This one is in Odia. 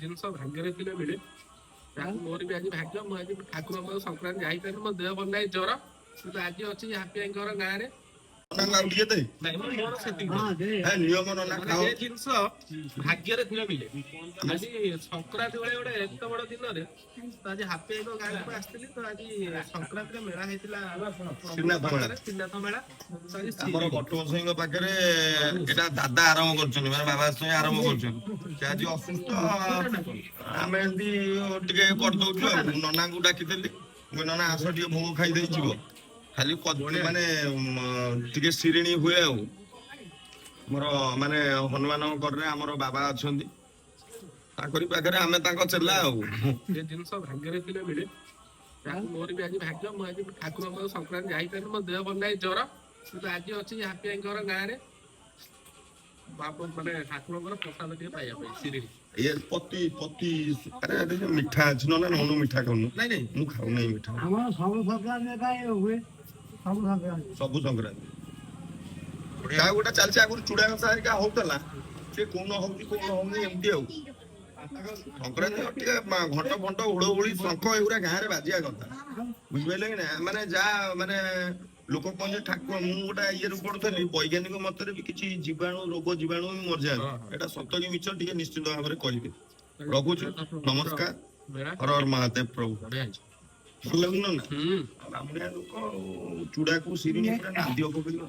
ଜିନିଷ ଭାଗ୍ୟରେ ଥିଲେ ମିଳେ। ମୋର ବି ଆଜି ଭାଗ୍ୟ, ମୁଁ ଆଜି ଠାକୁରଙ୍କ ସଂକ୍ରାନ୍ତି ଯାଇପାରିଲି, ମୋ ଦେହ ଭଲ ନାହିଁ, ଜ୍ୱର, କିନ୍ତୁ ଆଜି ଅଛି ହାପି ଭାଇଙ୍କର ଗାଁରେ। ନିୟମ ନନା ଖାଅ। ଏ ଜିନିଷ ଭାଗ୍ୟରେ ଥିଲେ ମିଳେ। ଆଜି ସଂକ୍ରାନ୍ତି ବେଳେ ଗୋଟେ ଏତେ ବଡ ଦିନରେ ଆଜି ହାପି ଭାଇଙ୍କ ଗାଁକୁ ଆସିଥିଲି। ତ ଆଜି ସଂକ୍ରାନ୍ତିରେ ମେଳା ହେଇଥିଲା, ଶ୍ରୀନାଥ ମେଳା। ଆମର ବଟୁବସଙ୍କ ପାଖରେ ଏଟା ଦାଦା ଆରମ୍ଭ କରୁଛନ୍ତି, ମାନେ ବାବା ସ୍ୱାଇଁ ଆରମ୍ଭ କରୁଛନ୍ତି। ସେ ଆଜି ଅସୁସ୍ଥ, ଆମେ ଏମିତି ଟିକେ କରିଦଉଛୁ ଆଉ। ନନାଙ୍କୁ ଡାକିଥିଲି, ନନା ଆସ ଟିକେ ଭୋଗ ଖାଇଦେଇ ଯିବ। ଖାଲି ମାନେ ଟିକେ ଶିରିଣୀ ହୁଏ ଆଉ। ଆମର ମାନେ ହନୁମାନଙ୍କ କରରେ ଆମର ବାବା ଅଛନ୍ତି, ତାଙ୍କରି ପାଖରେ ଆମେ ତାଙ୍କ ଚେଲା ଆଉ। ଏ ଜିନିଷ ଭାଗ୍ୟରେ ଥିଲେ ମିଳେ। ମୋର ବି ଆଜି ଭାଗ୍ୟ, ମୁଁ ଆଜି ଠାକୁରଙ୍କ ସଂକ୍ରାନ୍ତି ଯାଇପାରିଲି, ମୋ ଦେହ ଭଲ ନାହିଁ, ଜ୍ୱର, କିନ୍ତୁ ଆଜି ଅଛି ହାପି ଭାଇଙ୍କର ଗାଁରେ। ମାନେ ଠାକୁରଙ୍କର ପ୍ରସାଦ ଟିକେ ପାଇବା ପାଇଁ ଶିରିଣୀ। ମିଠା ଅଛି ନା ନନୁ ମିଠା ଖାଉନୁ? ନାଇଁ ନାଇଁ, ମୁଁ ଖାଉନାହିଁ ମିଠା। ସବୁ ସଂକ୍ରାନ୍ତି କାହା ଗୋଟେ ଚାଲିଛି। ଆଗରୁ ଚୁଡା ଘଷା ହେରିକା ହଉଥିଲା, ସେ କୋଉନ ହଉଛି କୋଉନ ହଉନି ଏମିତି ଆଉ। ସଂକ୍ରାନ୍ତି ଟିକେ ଘଣ୍ଟ ଫଣ୍ଟ ହୁଳହୁଳି ଶଙ୍ଖ ଏଗୁରା ଗାଁରେ ବାଜିବା କଥା, ବୁଝିପାରିଲେ କି ନା? ମାନେ ଯାହା ମାନେ ଲୋକ କହନ୍ତି ଠାକୁର, ମୁଁ ଗୋଟେ ଇଏରୁ ପଢୁଥିଲି, ବୈଜ୍ଞାନିକ ମତରେ ବି କିଛି ଜୀବାଣୁ, ରୋଗ ଜୀବାଣୁ ମରିଯାଆନ୍ତି। ଏଟା ସତ କି ମିଛ ଟିକେ ନିଶ୍ଚିତ ଭାବରେ କହିବେ। ରଖୁଛୁ, ନମସ୍କାର, ହର ହର ମହାଦେବ ପ୍ରଭୁ। ଭଲ ଲାଗୁନ ନା? ବ୍ରାହ୍ମଣିଆ ଲୋକ ଚୁଡାକୁ ଶିରିଣୀ ପୁରା ନାଦିଅ ପକେଇଲ।